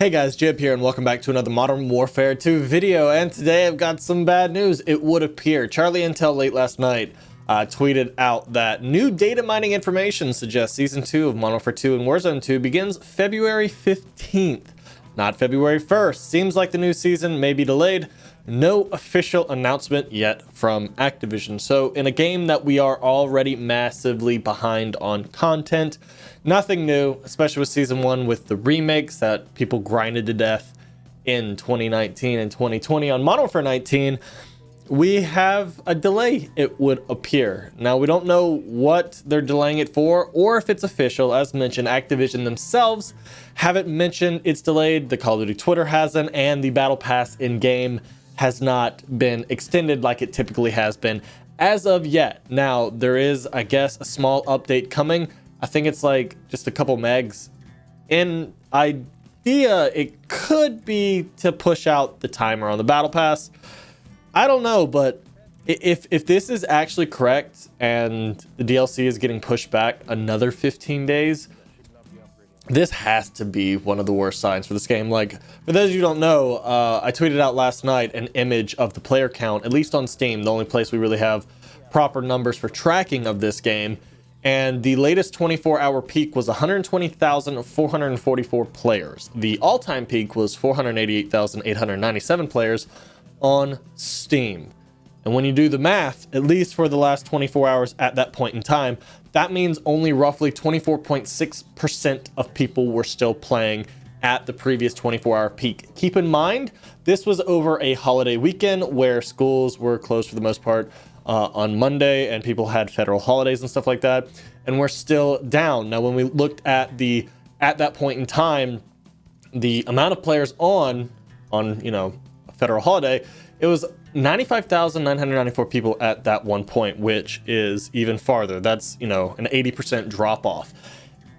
Hey guys, JHub here and welcome back to another Modern Warfare 2 video, and today I've got some bad news. It would appear Charlie Intel late last night tweeted out that new data mining information suggests Season 2 of Modern Warfare 2 and Warzone 2 begins February 15th, not February 1st. Seems like the new season may be delayed. No official announcement yet from Activision. So in a game that we are already massively behind on content, nothing new, especially with Season 1 with the remakes that people grinded to death in 2019 and 2020 on Modern Warfare 19, we have a delay, it would appear. Now, we don't know what they're delaying it for or if it's official. As mentioned, Activision themselves haven't mentioned it's delayed. The Call of Duty Twitter hasn't, and the Battle Pass in-game has not been extended like it typically has been as of yet. Now, there is, I guess, a small update coming. I think it's like just a couple megs. In idea, it could be to push out the timer on the Battle Pass. I don't know, but if this is actually correct and the DLC is getting pushed back another 15 days, this has to be one of the worst signs for this game. Like, for those of you who don't know, I tweeted out last night an image of the player count, at least on Steam, the only place we really have proper numbers for tracking of this game. And the latest 24-hour peak was 120,444 players. The all-time peak was 488,897 players on Steam. And when you do the math, at least for the last 24 hours at that point in time, that means only roughly 24.6% of people were still playing at the previous 24-hour peak. Keep in mind, this was over a holiday weekend where schools were closed for the most part on Monday, and people had federal holidays and stuff like that, and we're still down. Now, when we looked at that point in time, the amount of players on a federal holiday, it was 95,994 people at that one point, which is even farther. That's, an 80% drop off.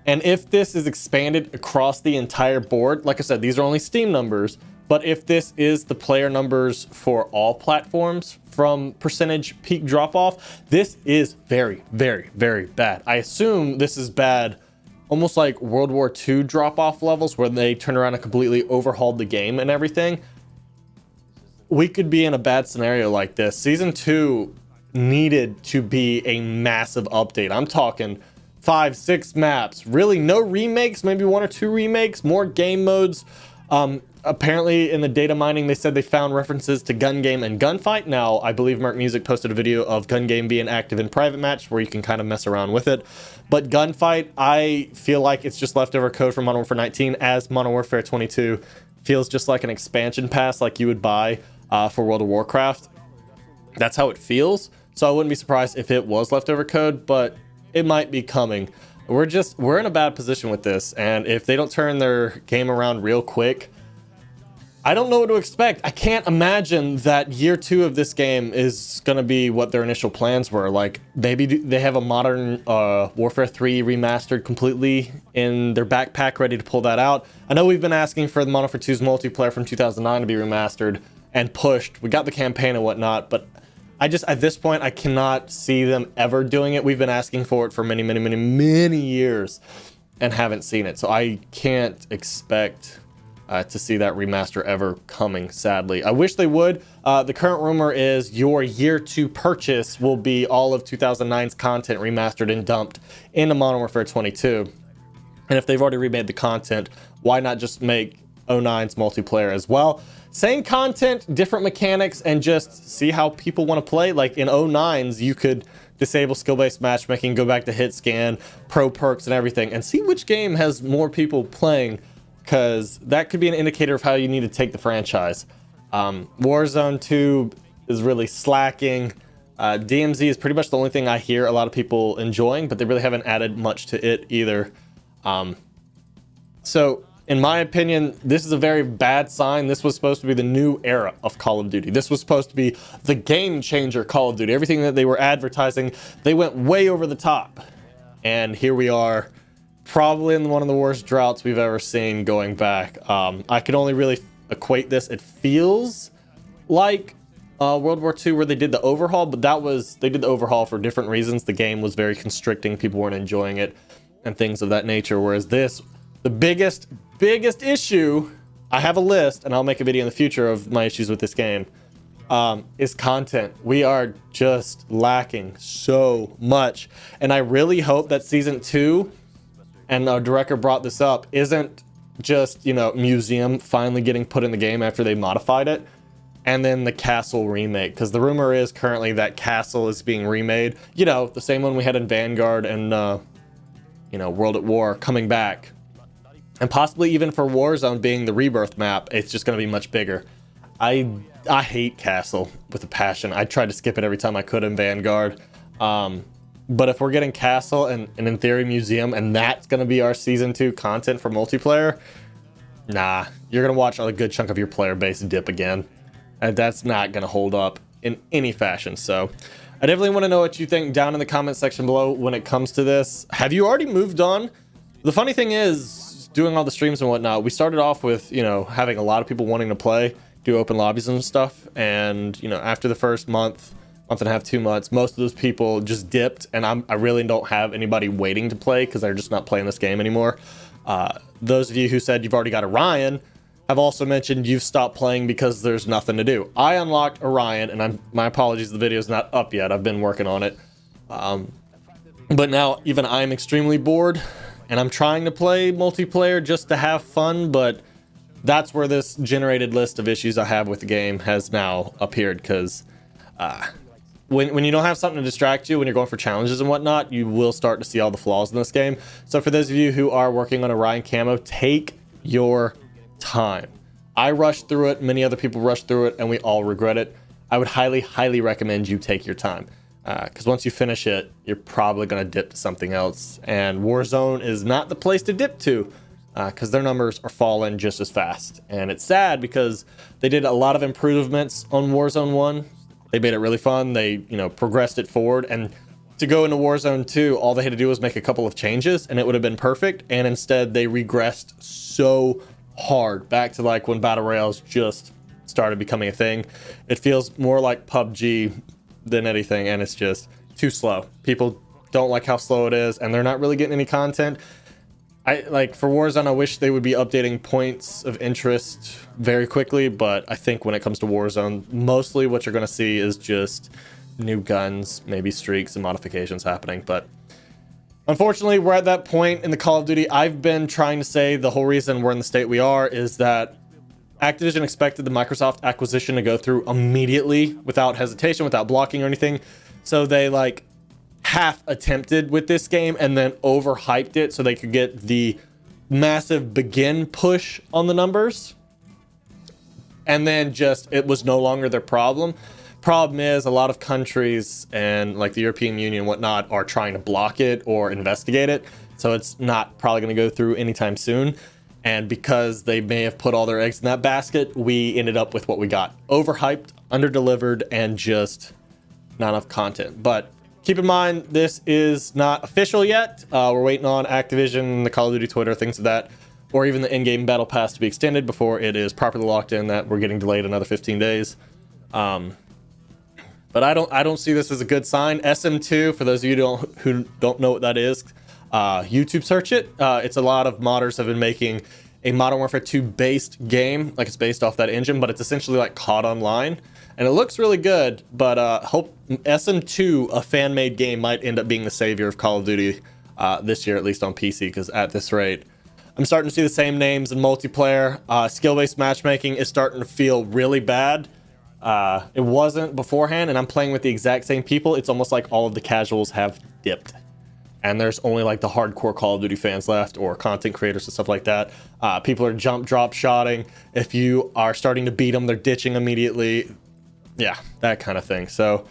And if this is expanded across the entire board, like I said, these are only Steam numbers, but if this is the player numbers for all platforms from percentage peak drop off, this is very, very, very bad. I assume this is bad, almost like World War II drop off levels where they turn around and completely overhauled the game and everything. We could be in a bad scenario like this. Season 2 needed to be a massive update. I'm talking 5, 6 maps, really no remakes, maybe 1 or 2 remakes, more game modes. Apparently in the data mining, they said they found references to gun game and gunfight. Now, I believe Merc Music posted a video of gun game being active in private match where you can kind of mess around with it. But gunfight, I feel like it's just leftover code from Modern Warfare 19, as Modern Warfare 22 feels just like an expansion pass like you would buy for World of Warcraft. That's how it feels. So I wouldn't be surprised if it was leftover code, but it might be coming. We're in a bad position with this, and if they don't turn their game around real quick, I don't know what to expect. I can't imagine that year 2 of this game is going to be what their initial plans were. Like, maybe they have a Modern Warfare 3 remastered completely in their backpack ready to pull that out. I know we've been asking for the Modern Warfare 2's multiplayer from 2009 to be remastered and pushed. We got the campaign and whatnot, but at this point, I cannot see them ever doing it. We've been asking for it for many, many, many, many years and haven't seen it. So I can't expect to see that remaster ever coming, sadly. I wish they would. The current rumor is your year 2 purchase will be all of 2009's content remastered and dumped into Modern Warfare 22. And if they've already remade the content, why not just make 09's multiplayer as well? Same content, different mechanics, and just see how people want to play. Like in 09's, you could disable skill-based matchmaking, go back to hit scan, pro perks and everything, and see which game has more people playing, because that could be an indicator of how you need to take the franchise. Warzone 2 is really slacking. DMZ is pretty much the only thing I hear a lot of people enjoying, but they really haven't added much to it either. So in my opinion, this is a very bad sign. This was supposed to be the new era of Call of Duty. This was supposed to be the game changer Call of Duty. Everything that they were advertising, they went way over the top. And here we are, probably in one of the worst droughts we've ever seen going back. I can only really equate this. It feels like World War II where they did the overhaul, but they did the overhaul for different reasons. The game was very constricting. People weren't enjoying it and things of that nature. Whereas this, the biggest issue I have a list, and I'll make a video in the future of my issues with this game, is content. We are just lacking so much. And I really hope that Season 2, and our director brought this up, isn't just, you know, Museum finally getting put in the game after they modified it, and then the Castle remake. Because the rumor is currently that Castle is being remade. You know, the same one we had in Vanguard and, you know, World at War coming back. And possibly even for Warzone being the Rebirth map, it's just going to be much bigger. I hate Castle with a passion. I tried to skip it every time I could in Vanguard. But if we're getting Castle and in theory Museum, and that's going to be our Season 2 content for multiplayer, nah, you're going to watch a good chunk of your player base dip again. And that's not going to hold up in any fashion. So I definitely want to know what you think down in the comment section below when it comes to this. Have you already moved on? The funny thing is, doing all the streams and whatnot, we started off with, you know, having a lot of people wanting to play, do open lobbies and stuff. And, you know, after the first month and a half, 2 months, most of those people just dipped. And I really don't have anybody waiting to play because they're just not playing this game anymore. Those of you who said you've already got Orion have also mentioned you've stopped playing because there's nothing to do. I unlocked Orion, and my apologies, the video's not up yet. I've been working on it. But now even I'm extremely bored. And I'm trying to play multiplayer just to have fun, but that's where this generated list of issues I have with the game has now appeared, because when you don't have something to distract you, when you're going for challenges and whatnot, you will start to see all the flaws in this game. So for those of you who are working on Orion Camo, take your time. I rushed through it, many other people rushed through it, and we all regret it. I would highly, highly recommend you take your time. Because once you finish it, you're probably going to dip to something else. And Warzone is not the place to dip to, because their numbers are falling just as fast. And it's sad because they did a lot of improvements on Warzone 1. They made it really fun. They, you know, progressed it forward. And to go into Warzone 2, all they had to do was make a couple of changes, and it would have been perfect. And instead, they regressed so hard back to like when Battle Royales just started becoming a thing. It feels more like PUBG than anything, and it's just too slow. People don't like how slow it is, and they're not really getting any content. For Warzone, I wish they would be updating points of interest very quickly, but I think when it comes to Warzone, mostly what you're going to see is just new guns, maybe streaks and modifications happening. But unfortunately, we're at that point in the Call of Duty. I've been trying to say the whole reason we're in the state we are is that Activision expected the Microsoft acquisition to go through immediately without hesitation, without blocking or anything. So they like half attempted with this game and then overhyped it so they could get the massive begin push on the numbers. And then just, it was no longer their problem. Problem is a lot of countries and like the European Union and whatnot are trying to block it or investigate it. So it's not probably going to go through anytime soon. And because they may have put all their eggs in that basket, we ended up with what we got. Overhyped, underdelivered, and just not enough content. But keep in mind, this is not official yet. We're waiting on Activision, the Call of Duty Twitter, things of that, or even the in-game battle pass to be extended before it is properly locked in that we're getting delayed another 15 days. But I don't see this as a good sign. SM2, for those of you who don't know what that is, YouTube search it. It's a lot of modders have been making a Modern Warfare 2 based game, like it's based off that engine, but it's essentially like COD Online, and it looks really good. But hope SM2, a fan-made game, might end up being the savior of Call of Duty this year, at least on PC, because at this rate, I'm starting to see the same names in multiplayer. Skill-based matchmaking is starting to feel really bad. It wasn't beforehand, and I'm playing with the exact same people. It's almost like all of the casuals have dipped. And there's only like the hardcore Call of Duty fans left, or content creators and stuff like that. People are jump drop shotting. If you are starting to beat them, they're ditching immediately. Yeah, that kind of thing. So,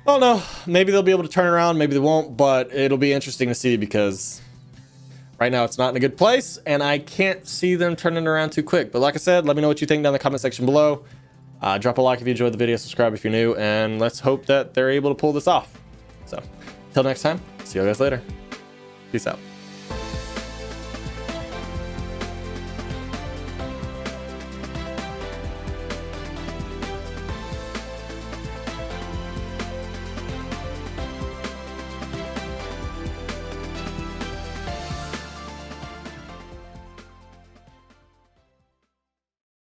I don't know. Maybe they'll be able to turn around. Maybe they won't. But it'll be interesting to see, because right now it's not in a good place. And I can't see them turning around too quick. But like I said, let me know what you think down in the comment section below. Drop a like if you enjoyed the video. Subscribe if you're new. And let's hope that they're able to pull this off. So, until next time. See you guys later. Peace out.